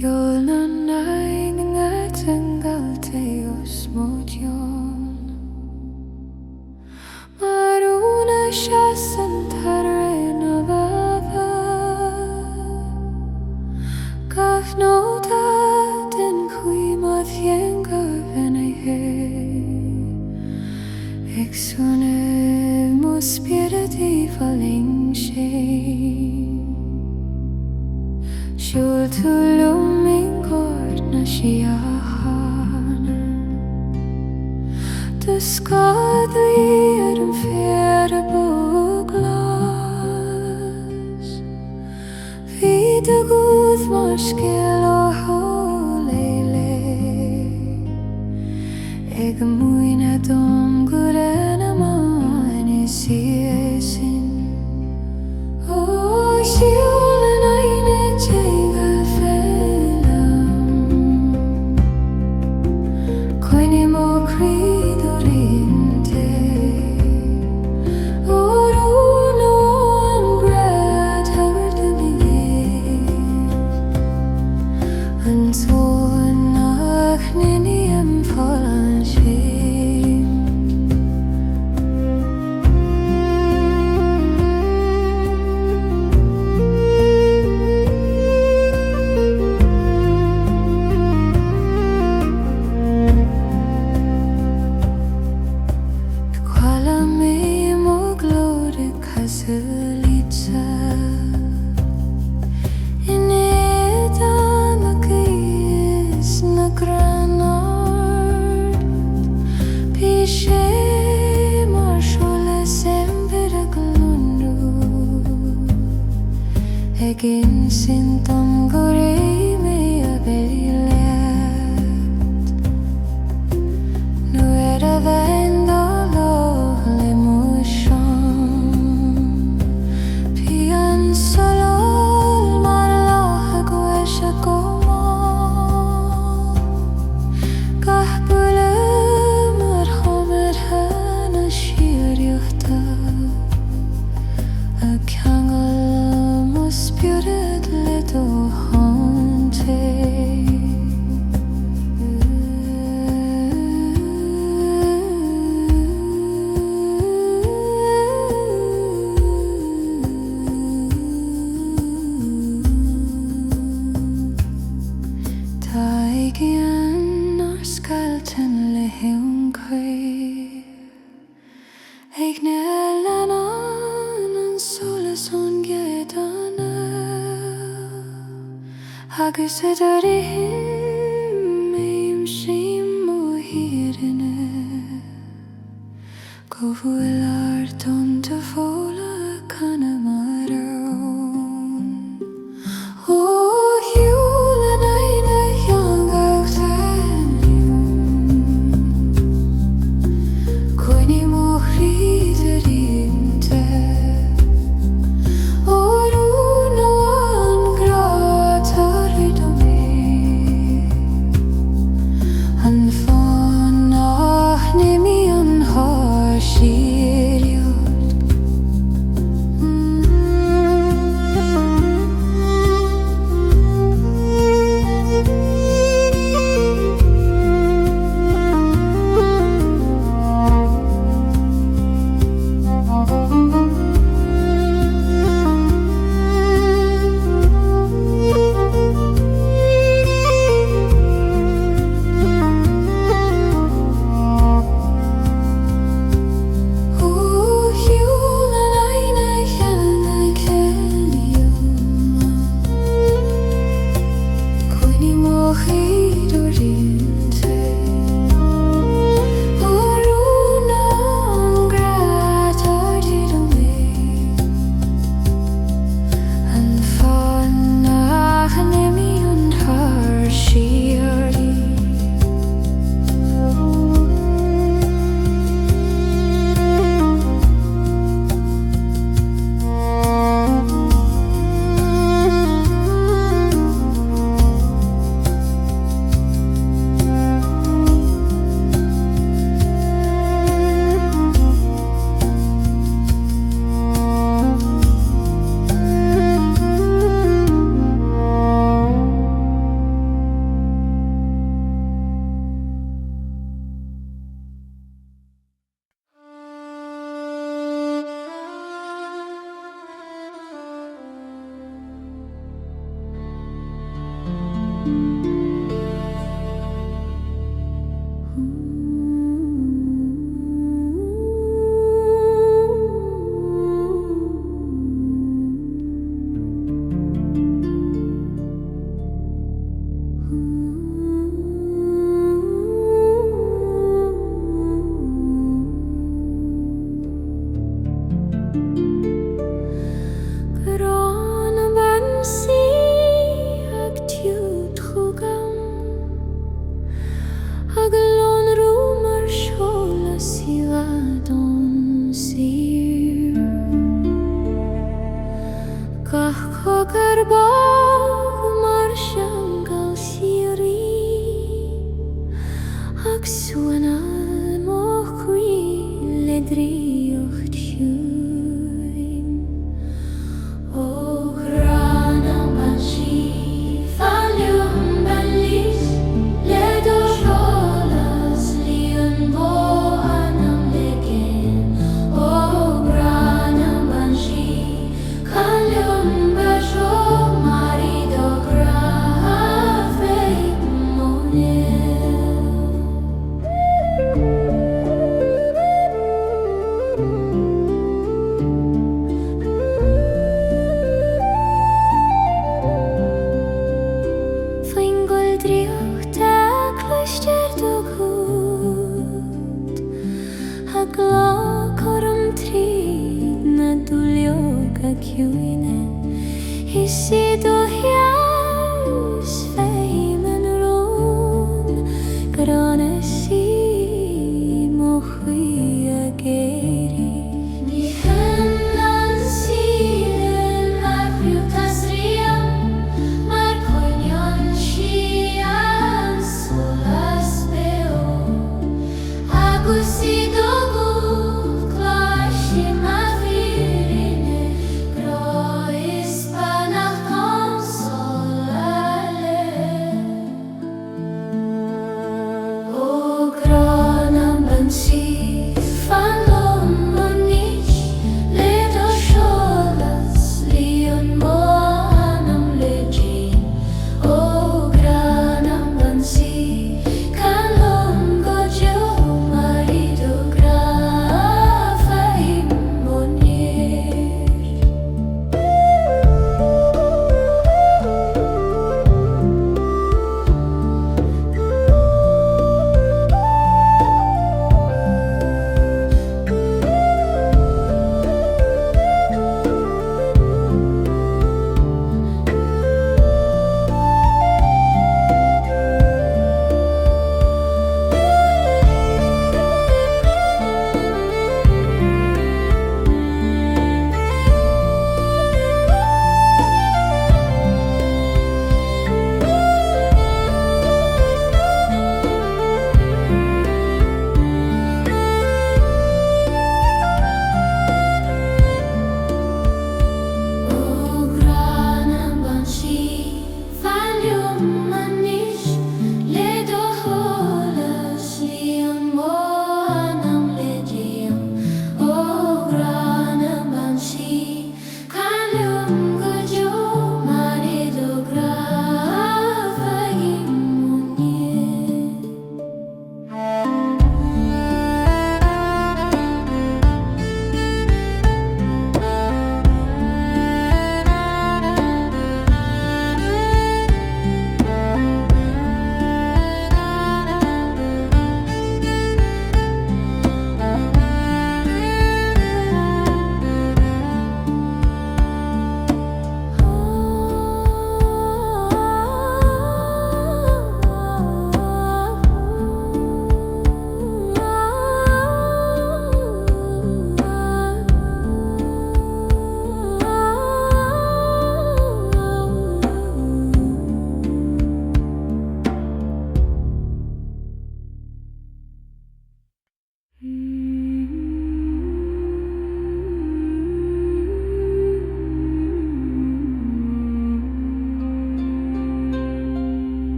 Ceol na nAigne Ceangailte osmodion Maruna shasan tarena baba Gafnota den cuima fienga venaihe Exune mo spiriti Fallaing Siúl tulum in gord na siahan Dysgadli yn ffyr y bwglas Fyd y gwdd mor sgil o holeile Eg mwyn a dom gwren y man I siesin O siúl yn aigne Ceangal Fallaing Coine mo cridorinte Oruno an Ghrá talamh An toan nAigne am Fallaing Egin sintam gorei me abelilet Nu era venda lo l'emotion Pian solol mar laha gwesha goma Gahbule mar homer hana Síoraíochta A Ceangal Spirit little haunted Taigin or skelton leheun queer Aigne lanan an tSolais on Agus idir meim shim o hirine Go bhfuil arton te fola canna maron O Ceol na nAigne Ceangailte Coine mo cridorinte Oruno an Ghrá Gach cogar bach mar Ceangal Síoraí ag suanan mo Cruinne le dríocht Chiúin ó Ghrá mBan sí Fallaing lís le do tSolais líon bó Anam le gin ó Ghrá mBan sí Fallaing bajo marido Ghrá faoi Faoin gcuil dríocht a cloistear do gút a glá chom tríd na dúileog a Chiúine is siad ó heas féim an rún Ghrá sí mo chuí a géirí Ní henlan síle mar fiútas riam mar coinneán sí an solas spéir agus iad ó gút cláiste má bhírinne Ghrá is banach tSolais ó Ghrá mBan sí Fallaing níos le do tSolais líon bó Anam le gin ó Ghrá mBan sí Ceangal go deo marido Ghrá faoi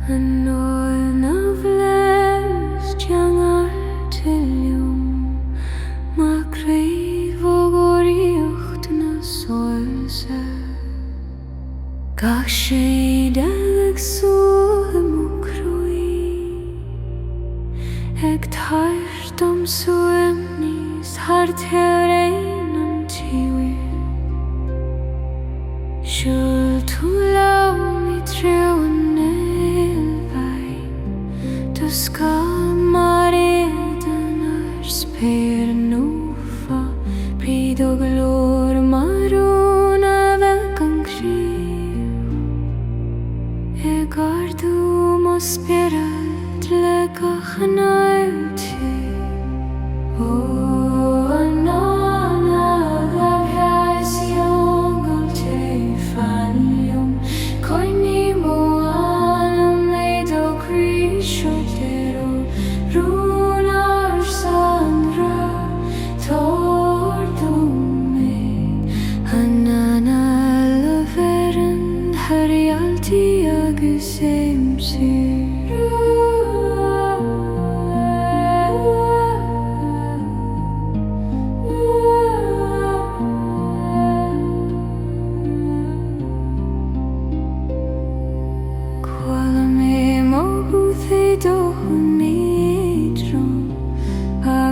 Anáil na bhleas Ceangailte liom má craobh ógóiríocht na soilse gach siad ag suaim mo Cruinne ag tairt suaim níos hartear an tíhair siúl tú lam I triú Ska mar éan spéir nófa príd ó glór marún a bheith an críomh gardú mo spéiread le gach Anáilte ó Anáil a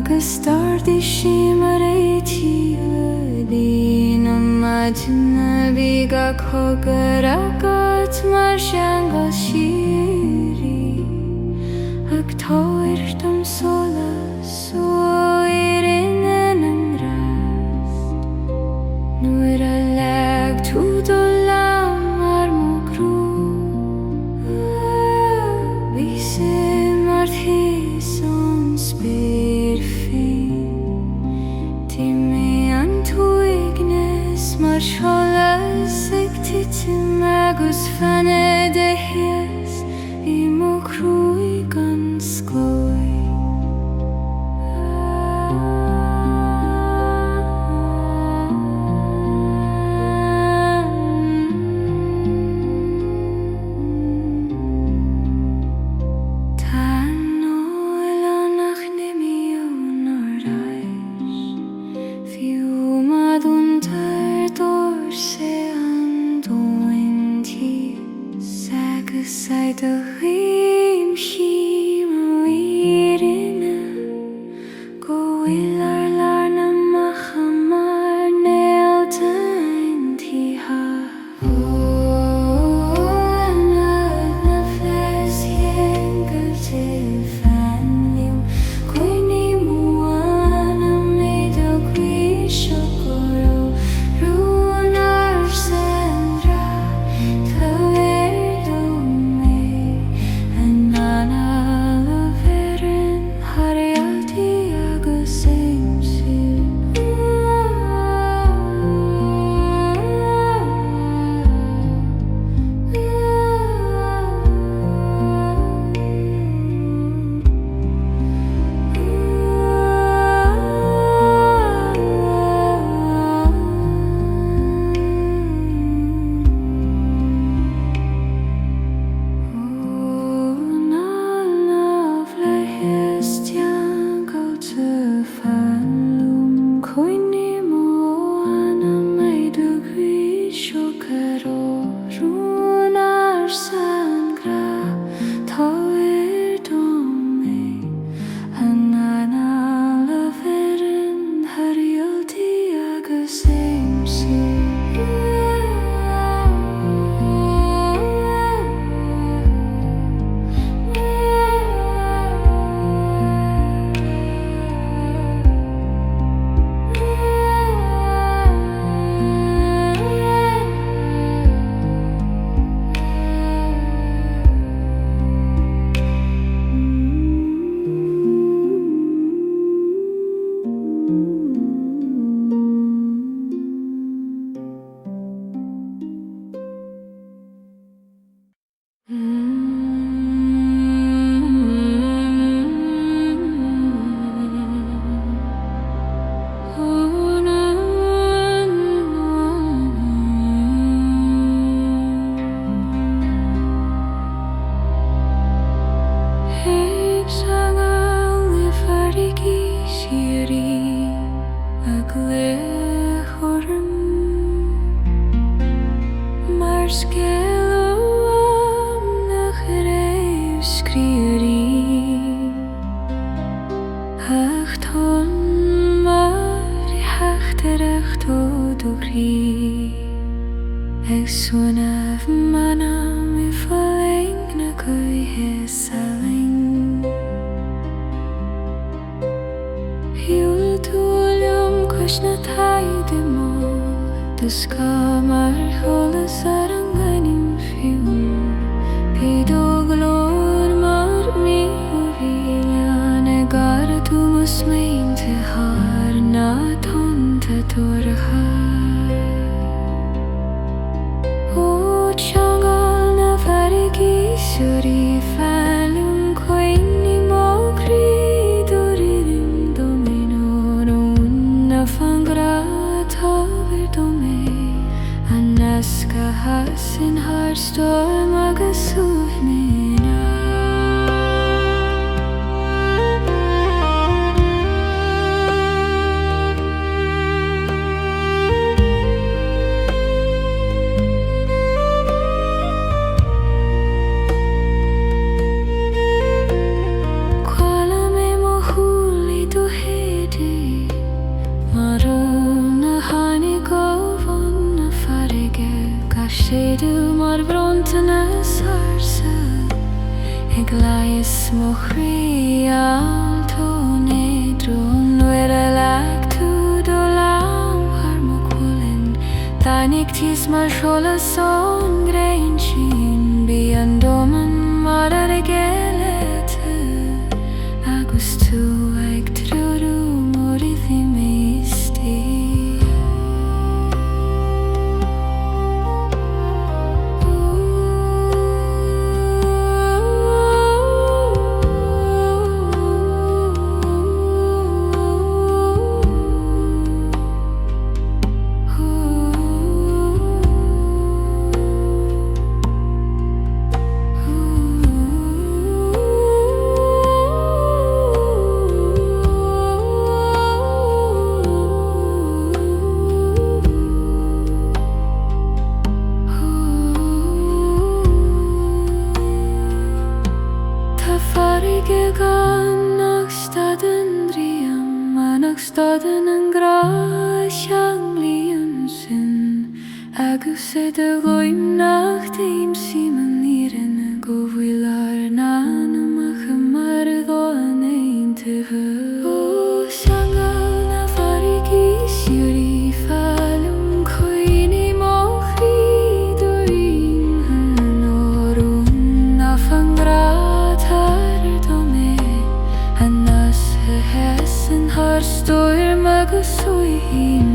agus stardi mar Réaltaí Maidine bhí ga cogur agat mar Ceangal Síoraí ag táir dom solas ó idirinn an rast nuair a leag tú do lam mar mo Ghrá bhí sé mar thís an spéir mar tSolais ag titim agus bhFlaitheas I mo Cruinne gan sclói Tá Anáil annach nimíon ar ais fiú madúntar dór sé an dóintí agus aid a chuim sí mo idirine go bhfuil ar lárna macha mar Réaltaí tithe Anáil na bhfleas Ceangailte Fallaing Cruinne mo Anam idir grísio go rún ar san Ghrá táir dom Anáil a bheireann Réaltaí agus Anam I Fallaing na gaithe Fallaing Hiúil túlaim cois na taide mó dus cá mar cholas ar an gainim fiú Pídó glór mar mí ó bhílean ag gara tú mus mainte thar na tonta tuairtha Ceangal na bhFarraigí Síoraí Fallaing Cruinne mo creadorim dominó na fan Ghrá táir dom Anasca has in haar storm agus úhmina séú mar brontaine sarsa ag laias mo Réaltaí drón nuair a leag tú do lámhar mo cuillinn tháinig tíos mar seolas ón gréin sin bí an doman mar ar a Gaelic agus tú ag trúrú mór I bhí místí. Staden an Ghrá Ceanglaíonn sin agus é de ghoim nach daim síman lírin go bhfuil ar Anam a chamar dó an aontithe. Ó Ceangal na bhFarraigí Síoraí Fallaing Cruinne mo chrídorín an órún na fan Ghrá tar do mé an nas a hes an har stoir agus uihín.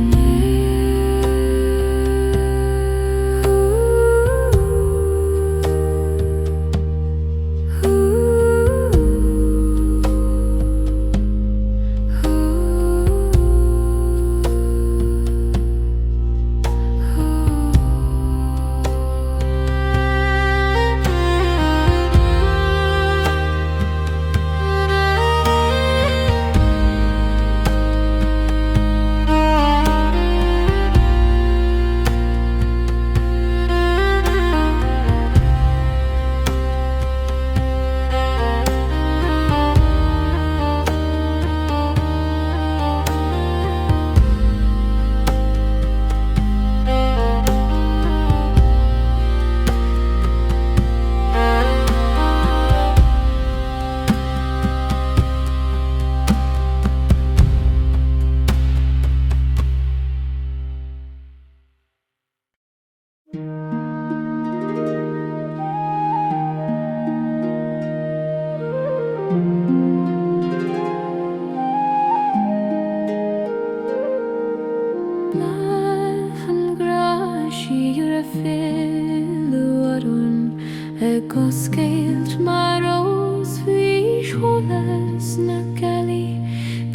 Scéalt mar rós bhí tSolais na Gaelic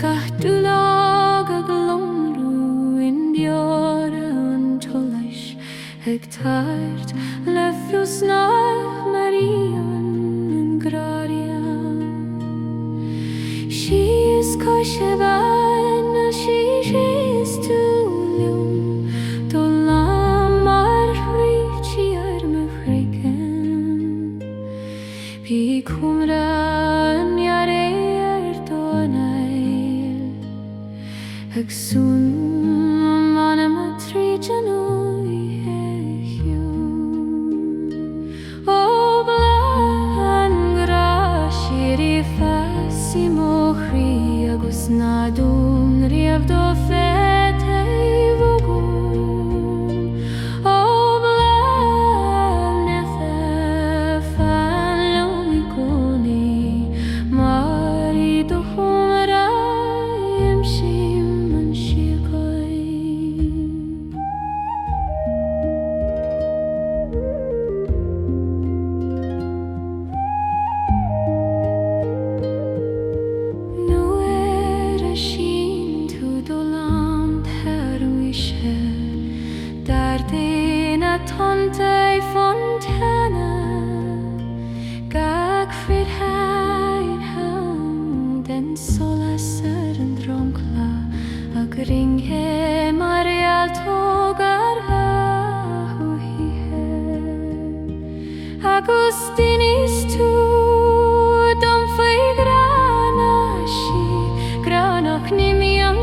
gach dúlag a glomrú in beora an tSolais ag tart le fios nach maríon an Ghrá. She is cosheban a she is túlium do lá mar ríchi ar me chreigen bí cumra an ar do Anáil ag sún manam a trí janúi Chiúin. Ó Bláth an Ghrá sirí fasi mo chrí agus na dún riamh do fete vogún. Ó Bláth nethe Fallaing gcónaí marí do chumra imsim an siagaí. Nuair a sin tú do land hearúise dar daoine tonta fontana gach frid hain ham den tSolais ar an dromchla ag ringhe mar Réaltaí gar hahuithe agus dinis tú dom faoi Ghrá nach nimi an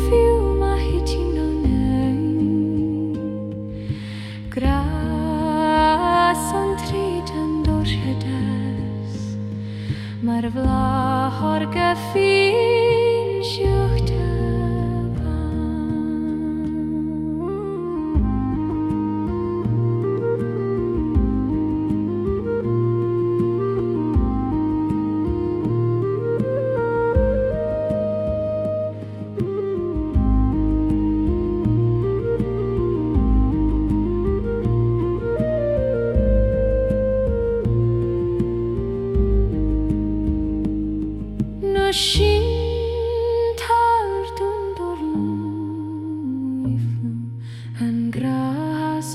fiú ma hití no nAigne. Ghrá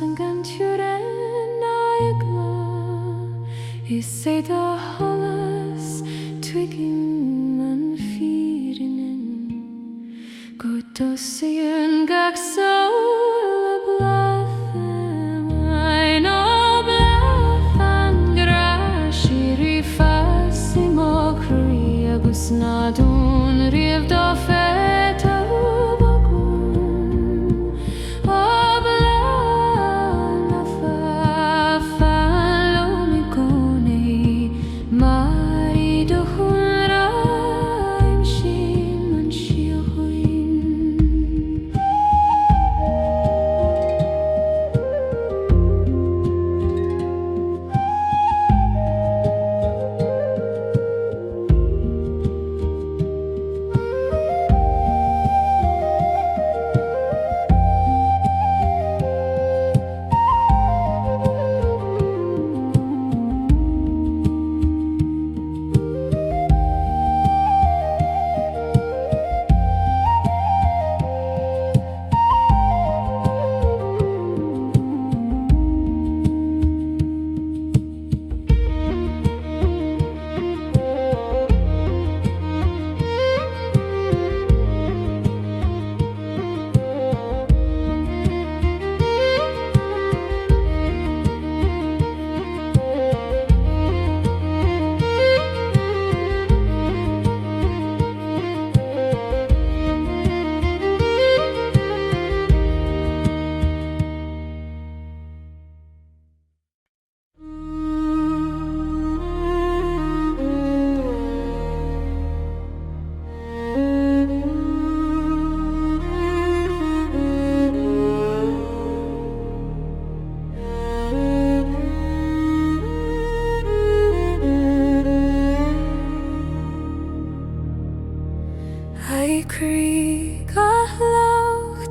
an gan Chiúin is sé da hallas twigim an fírin go dosaíon gach Soul Bláth I know Bláth an Ghrá Síoraí fassing mockery agus nádún riamh dá feta Laoich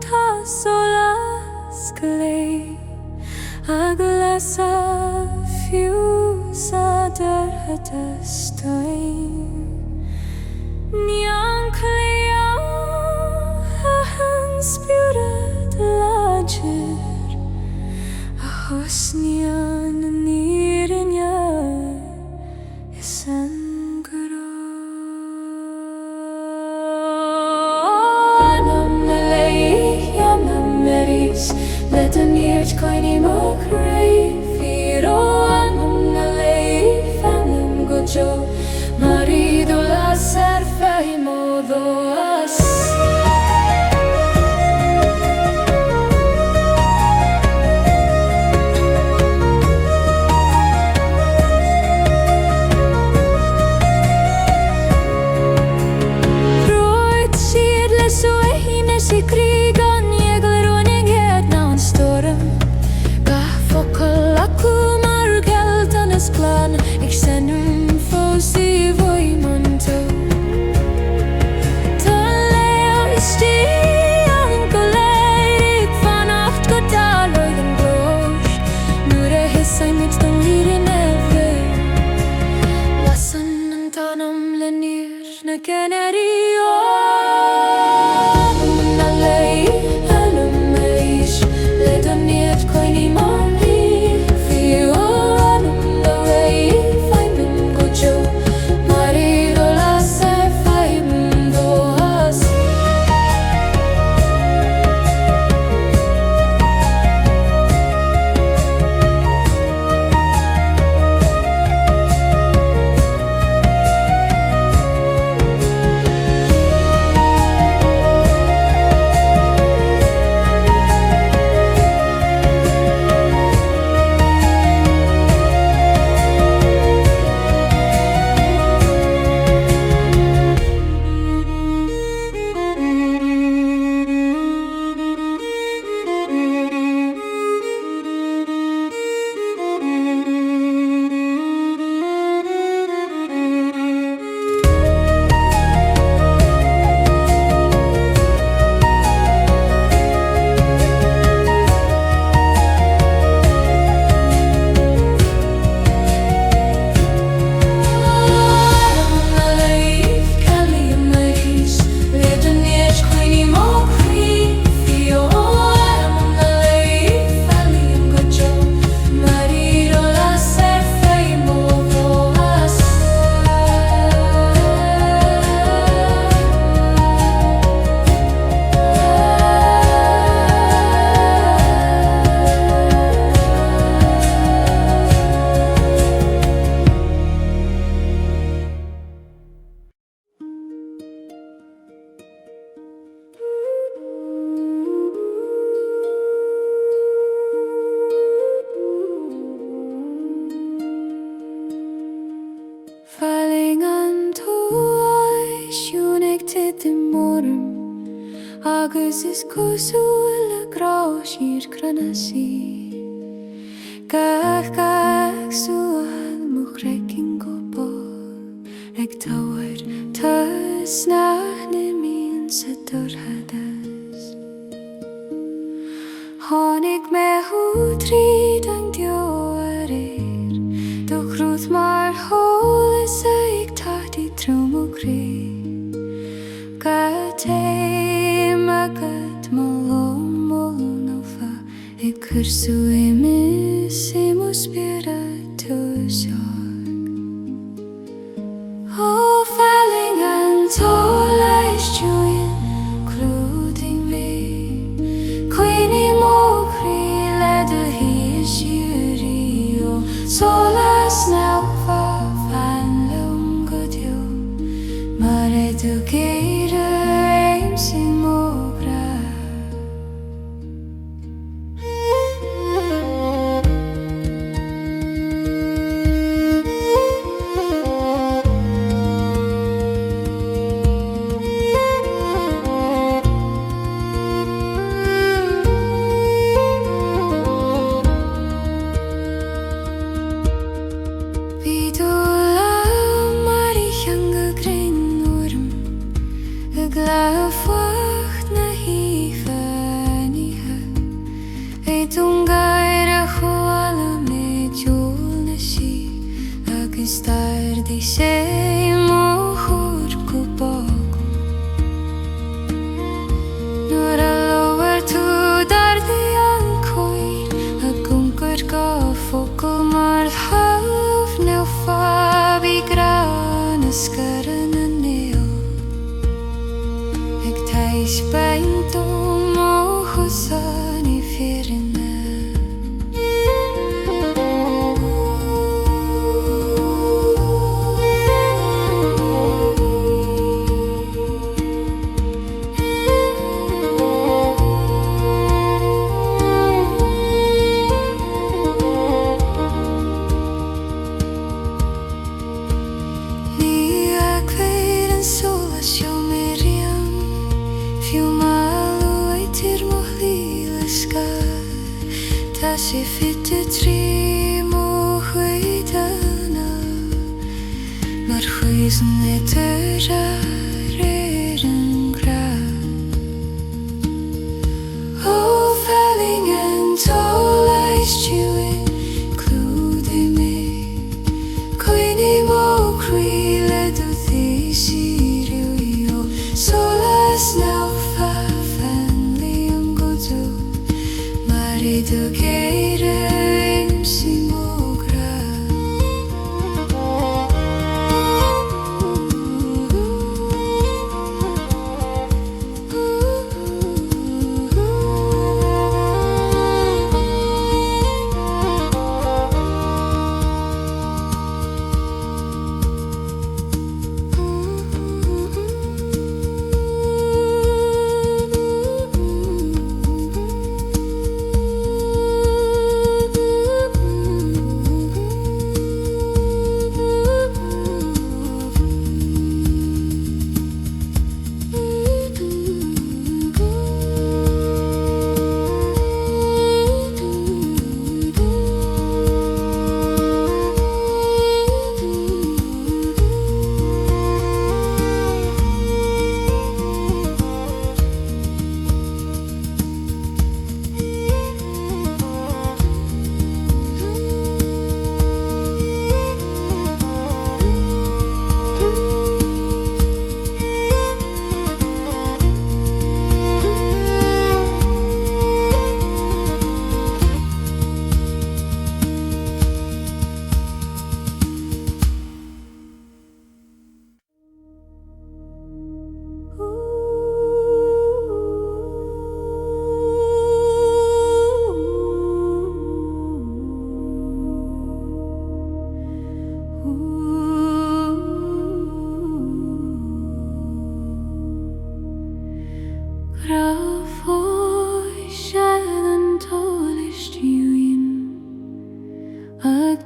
tSolais agus a fiús a dartha stein Níon cleo a an spiúrad láidir a thosníon nAigne is an Ghrá Anam na Laoich Anam let an irt coinní mo Cruinne Anam na Laoich Anam go jo marido las faoi modos Roid siad le soine si críg an eaglar running head ná an storm ga focail acu mar is cúsúil a Ghrá sír cranasí. Gach súil mo chreiceann go ball, ag táhair tas nAigne mín sa dorthadas. Tháinig meú tríd an deoir do chrúd mar hólas ag tátaí trúm ó Ghrá. Gatéim agad molófa ag cursú imis mo spéir tSolais. Ó Fallaing an tSolais Chiúin clúdaigh mé Cruinne mo Ghrá leathaí Síoraí ó Solas now fan lum go deo mar do géire aim sin mo Gláth na hífaníthe dúngair a chola mé teol na sí agus tardaí sé mo chóir go bog. Nuair a lógar tú dardaí an cóin a gúncar go focail mar thalamh nó faoi Ghrá na scaran na Anáil. Spéir mo chusan I fearinne. Ní a cuir an solas seo mé riam fiú málu aidir mo hlíla scar. Tá sé fitte trí mo chuidana mar chuisan idir an Ghrá. Ó Fallaing an tSolais Chiúin clúdaigh mé Cruinne mo Ghrá leathaí Síoraí ó Solas now fan líam go deo mar do géire aim sin mo Ghrá.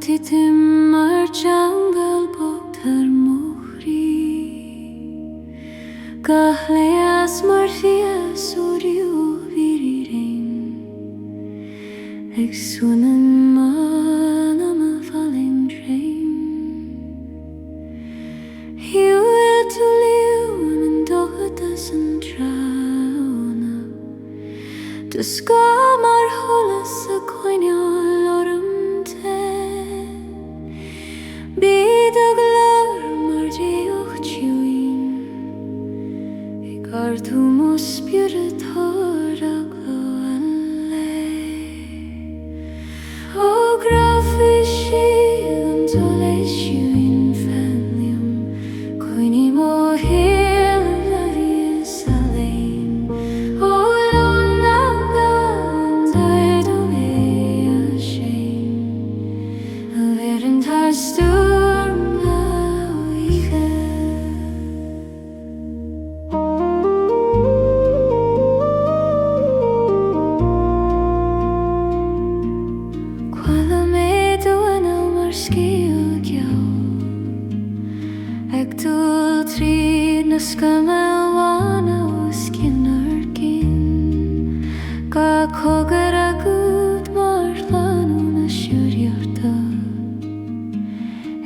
Titim mar Ceangal bogtar mochrí Bhflaitheas mar fias ó Riú ag suanan man am a falling dream. Hiúil tú liúin an dochatas an trána, do sá mar tholas a coineáil orm te. Bíd a glár mar déoch Chiúin, ag ardú mó spiúra thar a glóan le. Ó Ghrá faoi an tSolais Chiúin fanliam, coinní mó héal a bhFlaitheas a léin. Ó lón ná an dair do mé a séin, a bhéir an tar stúr Laoiche. Cuala mé dúana mar scéal ceol, ag dúil tríd na scamáilhána ó scinar cinn, ga cógar a gúd mar lánú na siúriachta,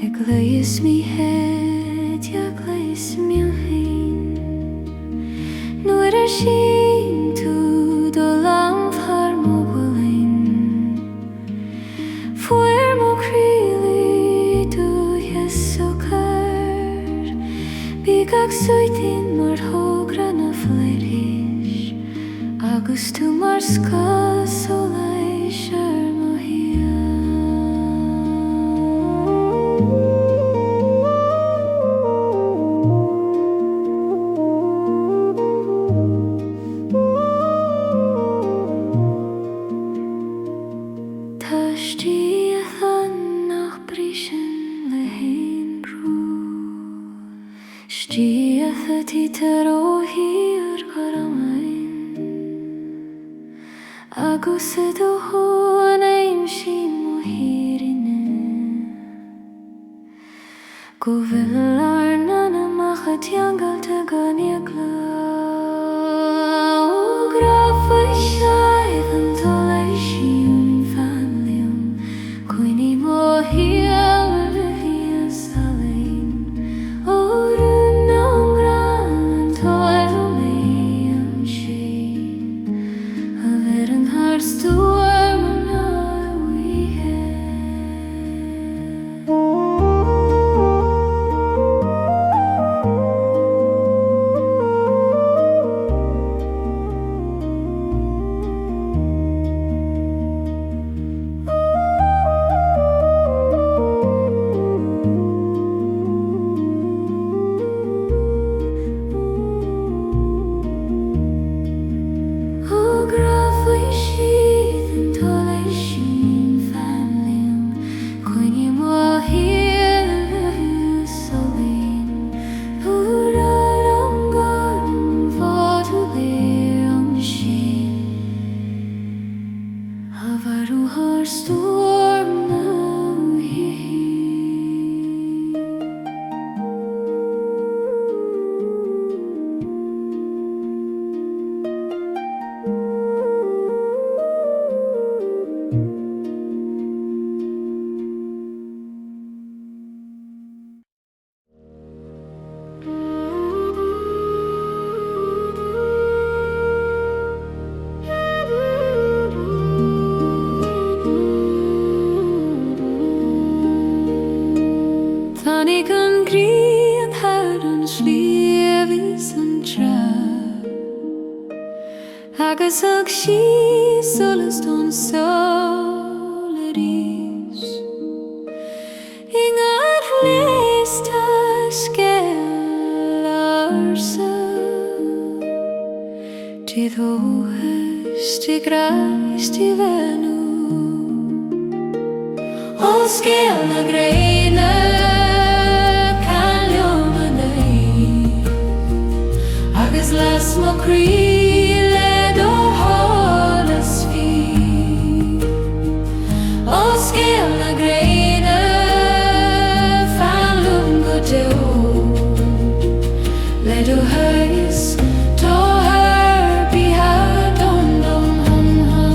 ag leighis mí head ag leighis mian hain. Nuair ar sin tú do lamh thar mó bhfuilín, fuair mó críolaí tú heasócar, bíg ag suaidín mar thógra na bhFlaitheas, agus tú mar tSolais ar mo Táistí a chan nach brísin le haon brú, stí a chatí tar óthaí ar gharamain, agus a do an aim sin mo hírinne, go bhfuil ar Anam ach a Ceangailte gan Ceangla. Ó Ghrá faoi an tSolais Chiúin fanliam, coinní mó héal a bhFlaitheas a léin. Ó rún ná Ghrá an táir do mé an séin, a bhéir an tar stúr Laoiche. Ó Ghrá faoi an tSolais Chiúin fanliam, coinní mó héal a bhFlaitheas a léin. Úr ar an garn fád a léir an sin, a bharú thar stúr Laoiche. Tháinig an grí an thar an sliabhas an trá, agus ag sí solas don Síoraí. I ngad léis tá Ceol arsa, tíð óthas tí grais tí bhenú, ó Ceol na gréine agus las mo críle do hálas fi. Ó Ceol na gréine fanlum go deó, le do hais tó her bí ha don dom han ha.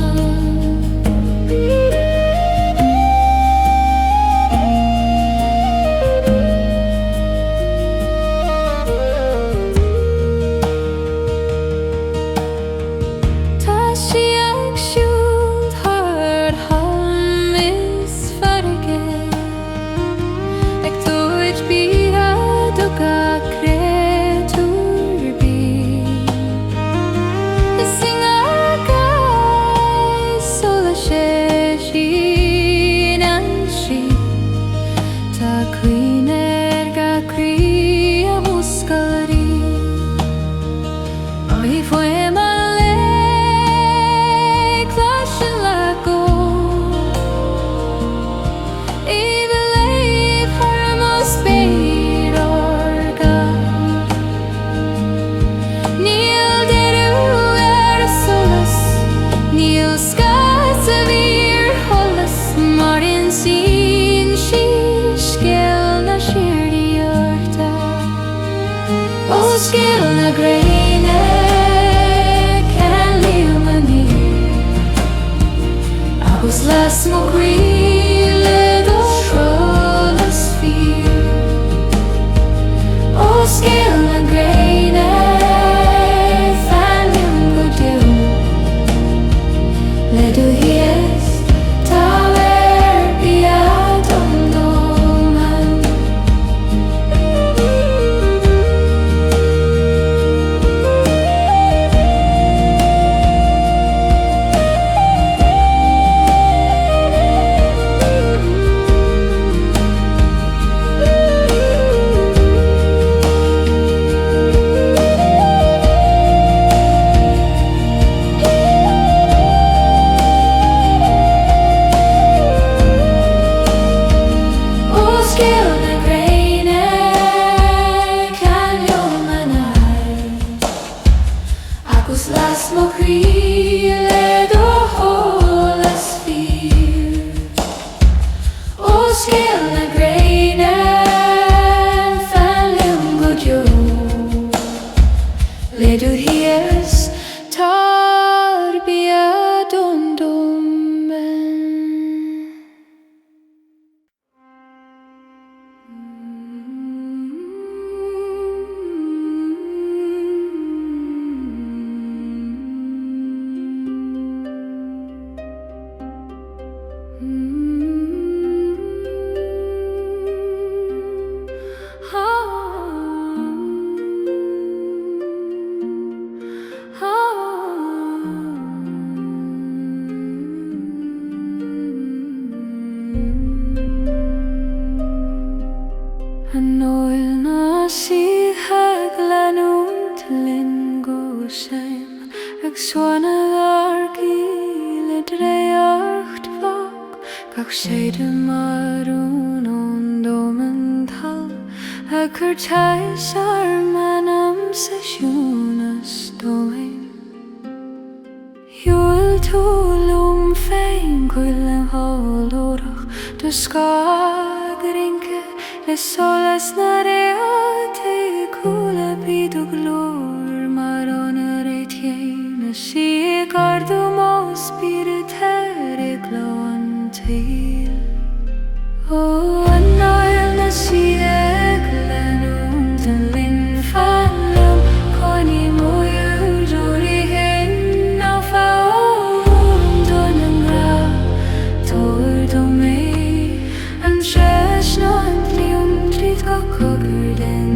Ghrá can luminous agus las mo le do tSolais spéir ó Ceol na Ghrá fallaing go le do hias tá beag domdoman Anáil na síthe glanún tlinn go séim ag suanna argaí le dréocht bhag gach séide marún ón dóman tal a chur tais Anam sa siúnas dóin Hiúil tú lúm féin cuil an hallórach do scagadrinke le tSolais na Réaltaí cúla bíd glór mar an Réaltaí na sí gardú mó spéir Ethereal an tail ó Anáil na sí glanún den linn fallam coní móir dúirí hin á faoi don an Ghrá tóir do mé an treis ná an blion tríd go cogur den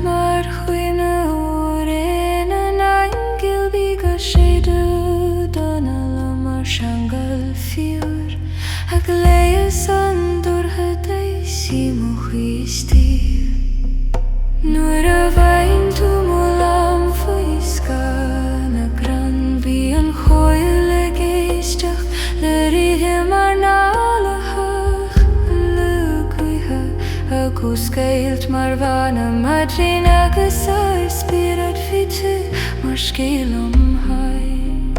mar chuoine uair in nAigne bí go séidir donna mar Ceangal fiúr ag léas an dúrtha daoisí mo chuistí nuair a bhain tú mo lam faoi scan na gran bí an chóil le géisteach le ríthe mar nálachach le cuithe agus Cealt mar bhana madrin agus spéir fi tú mar scéal haid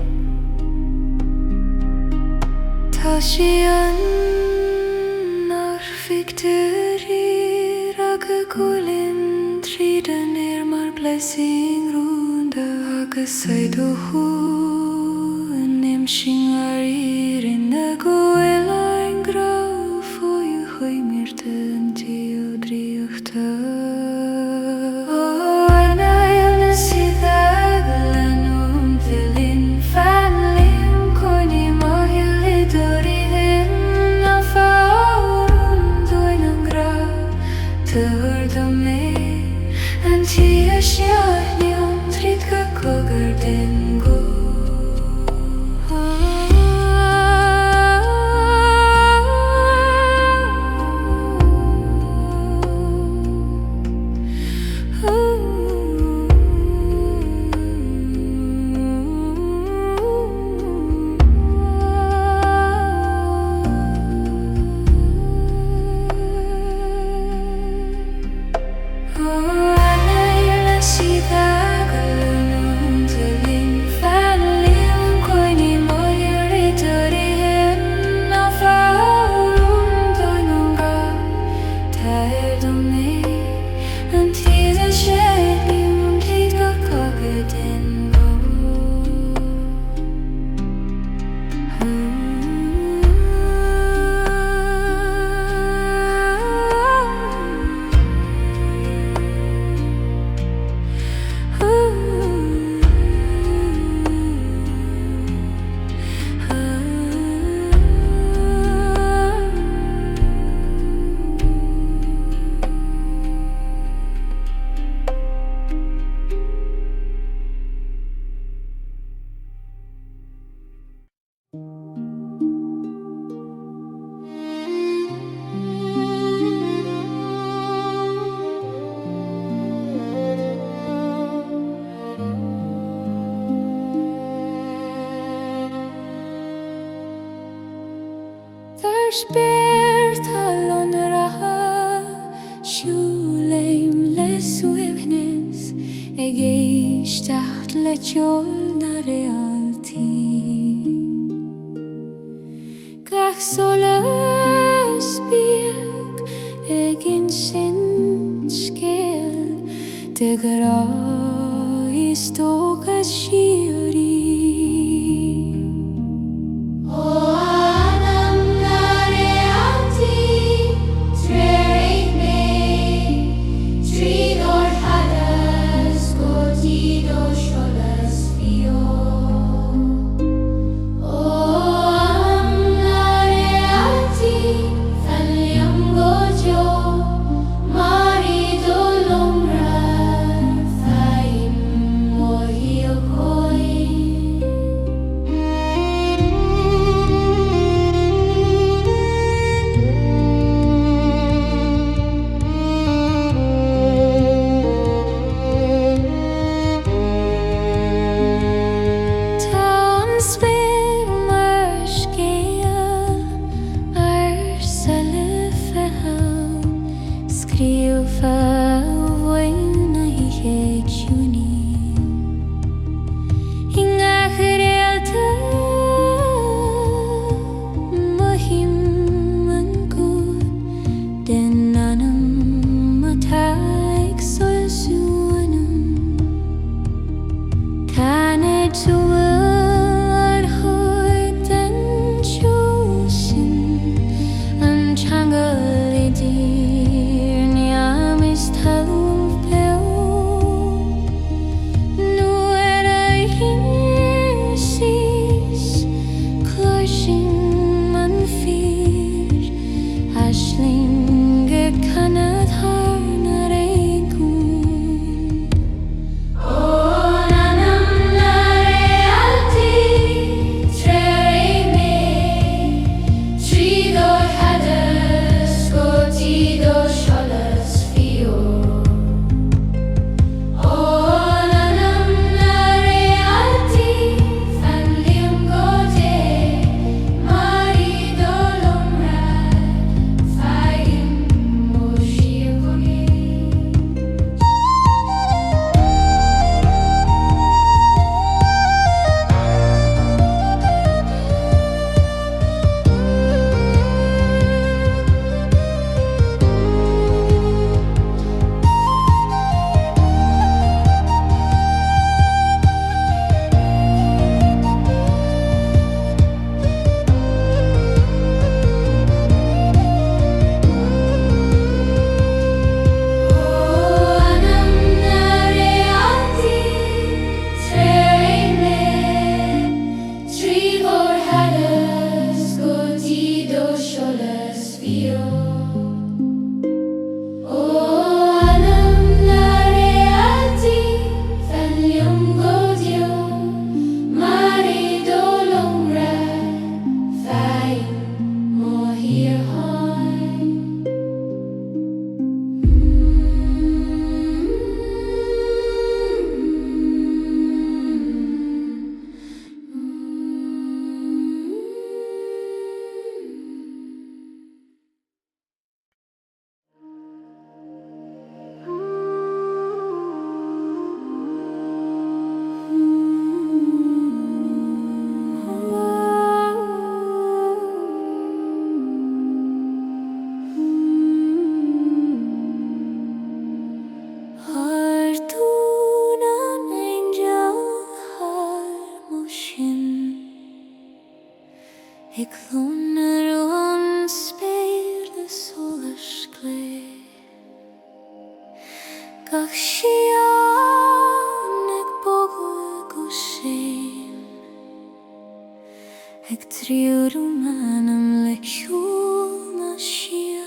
tá sí an nar victorír ag a gúlinn tríd an mar blessing rúnda agus said ó hú an imsing ar in na gúil an Ghrá faoi chuimmirte an tío dríochta ó Anáil na síthe glanún tlinn fallaing coní móir le dúirí hin á faoi don an Ghrá tóir do mé an tío sneoithní an tríd go cogur den go Dar spéir talon raha siúlaim le suimhnis ag éisteacht le Ceol na Réaltaí. Gach tSolais bíag ag sin scéal de Ghrá is tógas Síoraí. Anam na Réaltaí tríd or hadas go tíd ó tSolais faoi. Anam na Réaltaí fallaing go deo marid ó lomra faim ó hial coin. Tá an spéir mar scéal ar Celtic scríofa faoi na Chiúin. Ingach Réaltaí mohim an gúd den Anam atá ag tSolais Anam. Tánaid tú ar chuid den Chiúin an Ceangal idir neam is talamh beo. Nuair a dhéanamh síos cloisin man fír aislingí canad thar na Aigún. Anam na Réaltaí tríd or hadas go tíd ó tSolais faoi. Anam na Réaltaí fallaing go deo marid ó lomra faim ó hial coin. Anam na Réaltaí tríd or hadas go tíd ó tSolais faoi. Anam na Réaltaí fallaing go deo marid ó lomra faim ó hial coin. Hartún an angel harmosin ag clónar an spéir le Solas clé. Gach síán ag bogad go sin ag tríú manam le Ceol na Síoraí.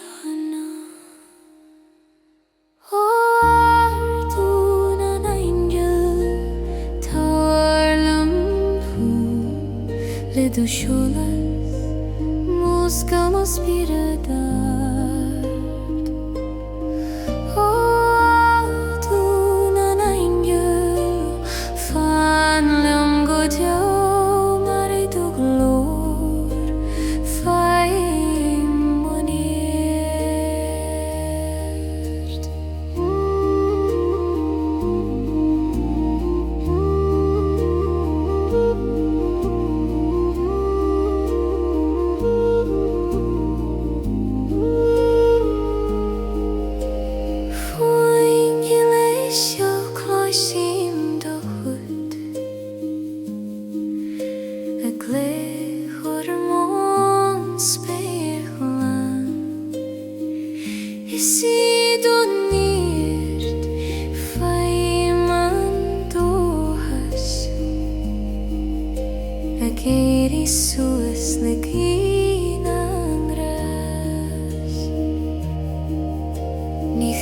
Hartún an angel talamh le do tSolais música mo spéir Hartún an angel fallaing go deo marid ó glór faim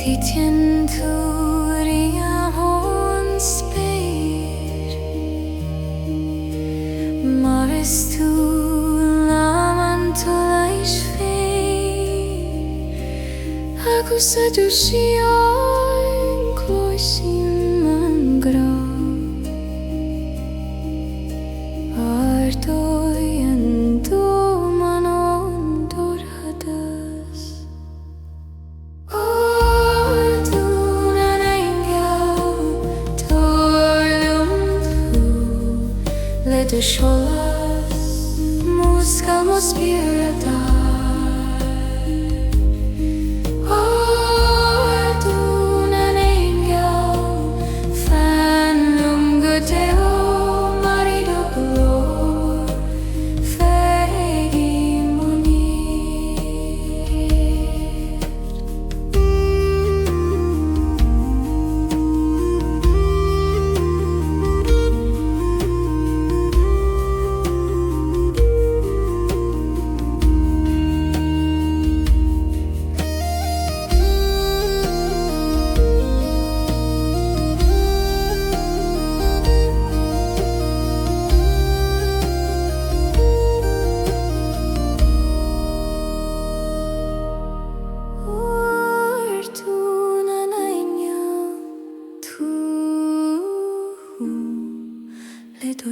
Titjen turia hon spéir Maris tu laman tSolais agus adu Síoraí cloisin man Ghrá Ardói an dóman on dorhadas Ordún nAigne torlum tú le tSolais músca mo spéir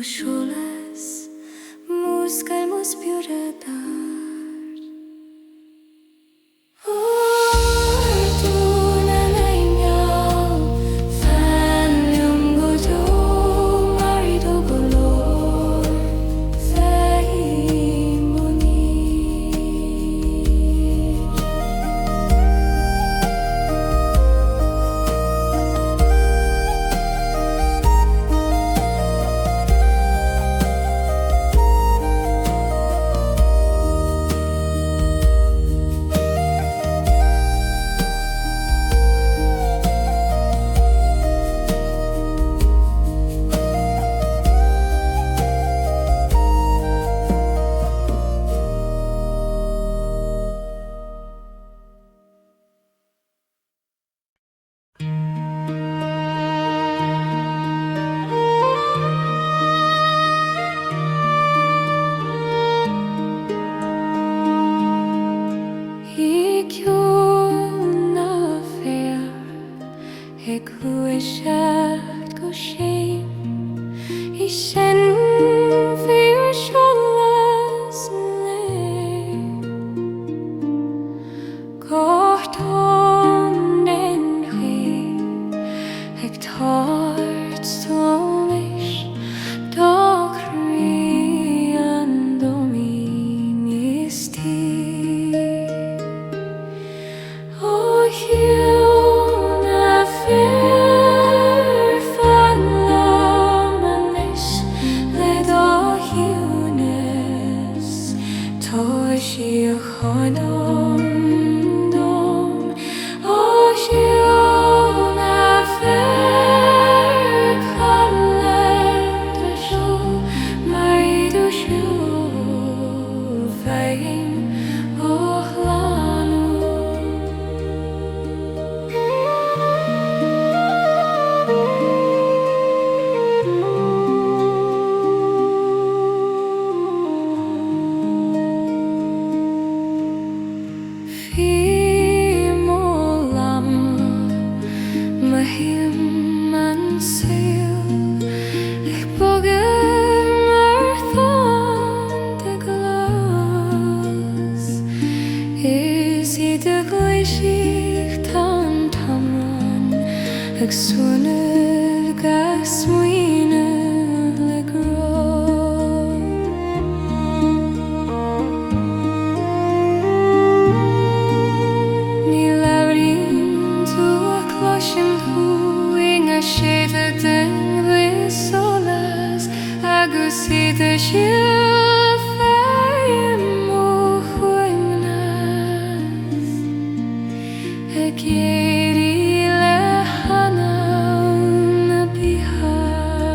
tSolais músca mo spéir Ordún nAigne fanlum go dó marid ó golóir faoi Chiúin na féar ag uaisceart go sin I sin faoi tSolais léir Gortón den chuig ag tart tSolais do Cruinne dominis tí Chiúin na féar Fallaing le do Chiúnis tá sí a chodom dom Chiúin na féar Ceol marid ó siúl faoin ó ag suanad gas muoine le Ghrá Ní labhraíonn tú a cloisin tú inga siad a den tSolais agus idir siúl faoin mo chuimhneas ag éirí le Anáil na bíthar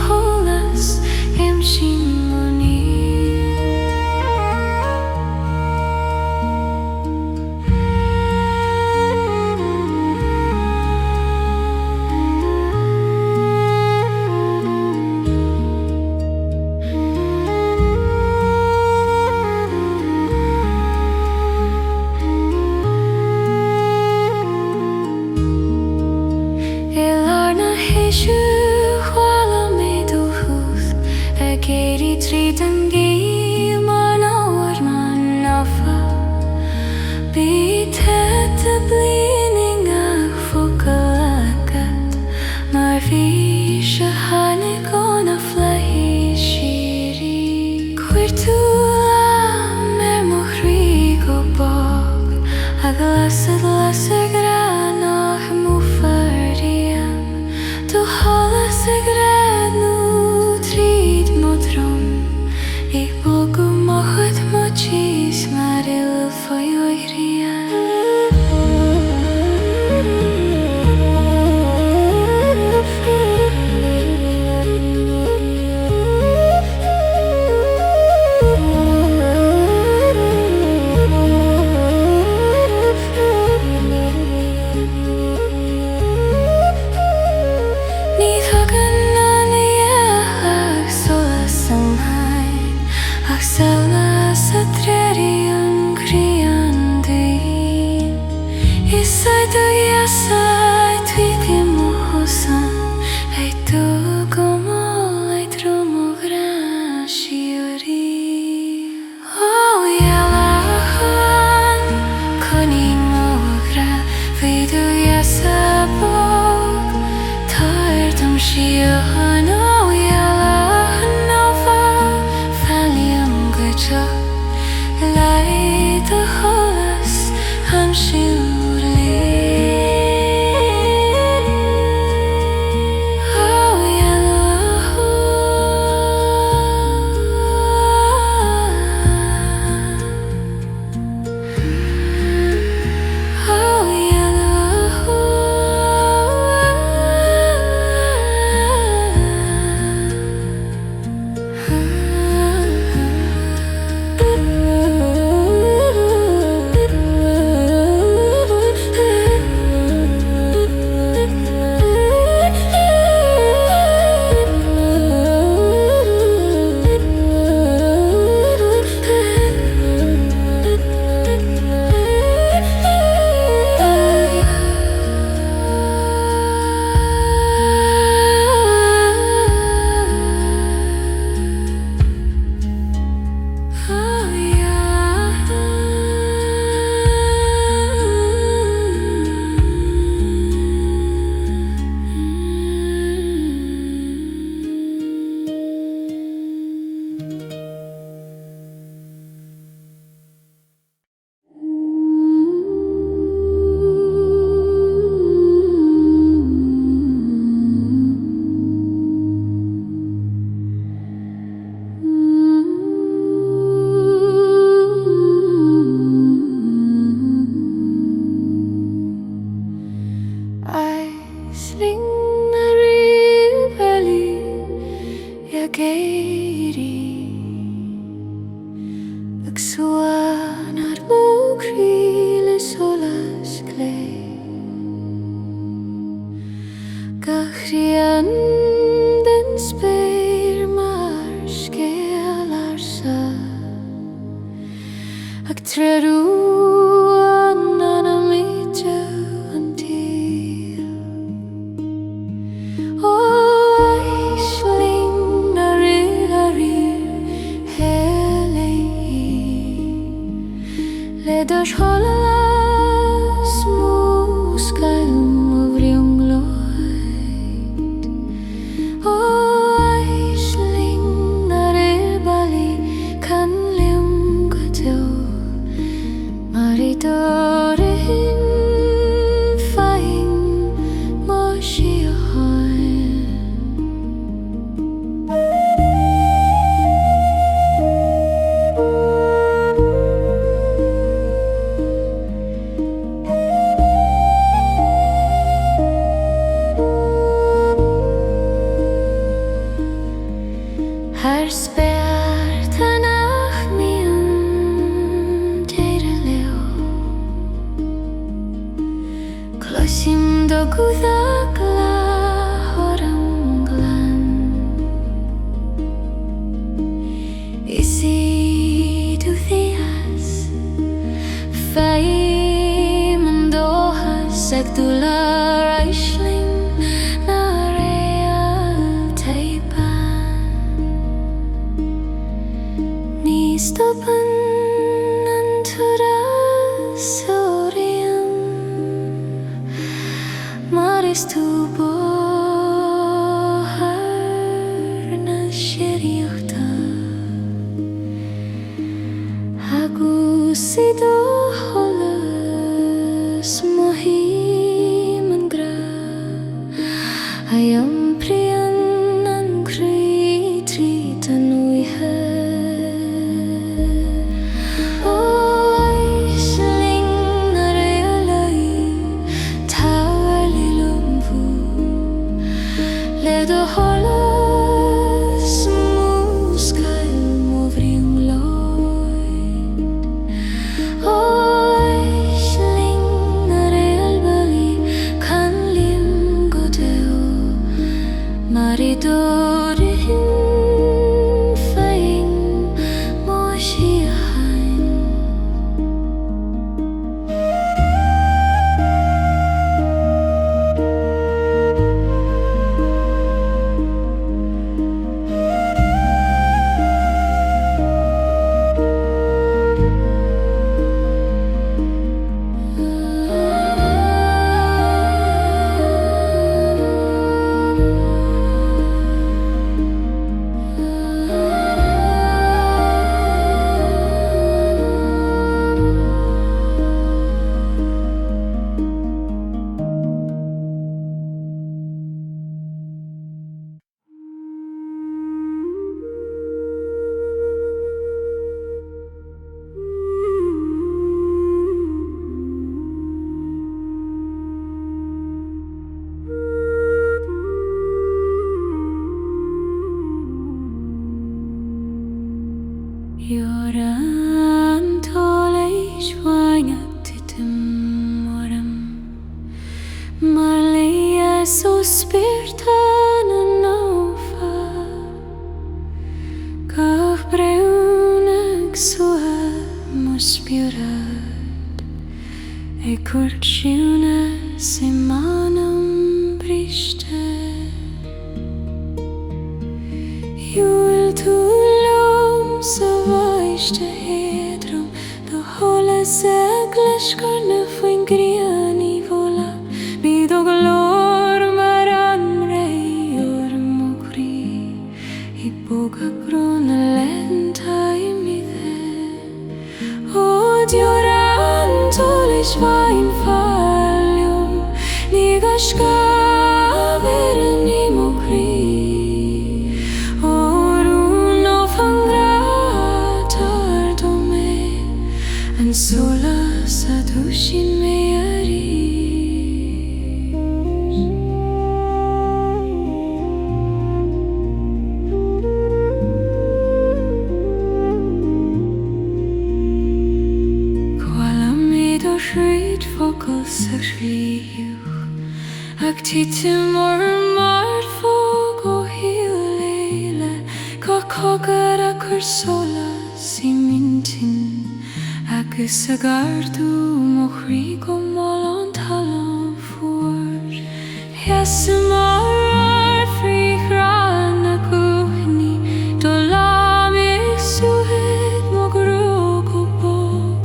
holas imshimoni. Har spéir nAigne deire leo Cloisim do gúdach láthorm glan Isi bhFlaitheas faoi dóchas ag dúlar aisling na Réaltaí Ní stopan an Síoraí mar is tú bóthar na séireachta agus I do tSolais mohím an Ghrá Am prian an crí tríd an uithe Aisling na Réaltaí táirlí lumhú le do tSolais múscail mo bhríon Laoich Aisling na Réaltaí can líon go deo mar I dóiríonn faoing mo Síoraí Jóran tSolais bhainge titim moram mar Léas ó spéir na nófa gach breún ag suha mo spiúrad ag cuairt Chiúin sim Anam bríste Iúil tú sa bhaiste héadrom do tSolais ag leiscearna faoin grianí bhóla Bíd ó go leor mar an réor mo chrí I bóga gróna lentaí mithe Ó Jóran tSolais bhain fáiliom ní ga scabéire ní mo chrí Solas a dúsin mé arís Coala méid ó shríd focail sa shríomh ag titim or mar fóg ó hiúil éile Cá cógad a chuir solas I mintin agus a gardú mo chrí go máil an talamh fuair Heasim ar frí Ghrá na cúchnaí do lámh suúthaigh mo Ghrá go bóg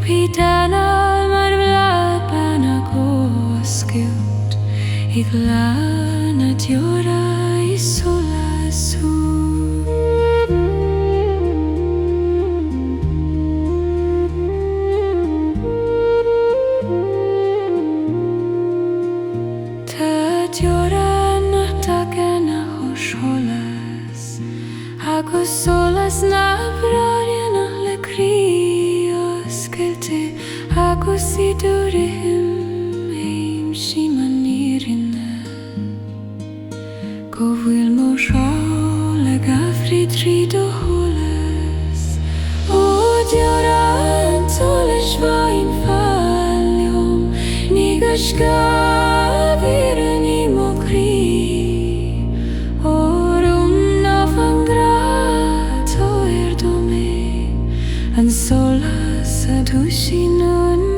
Bhí Anáil mar mBan a go oscailt I glan a Jóraí solasú Agus solas na bhráideanna le crí oscailte agus I dúiríim éim síman nírinne go bhfuil mo seáil ag Gafri trí do holas O dioran tSolais vain fallium Nigashka virani mokri Orum nafan Ghrá toir dome An solas adushinun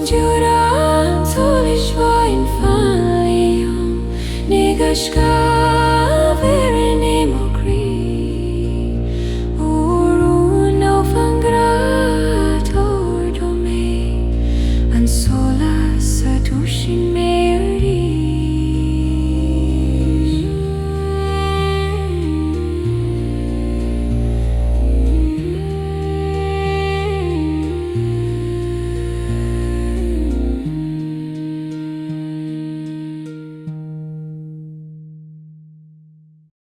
Dioran tSolais vain fallium Nigashka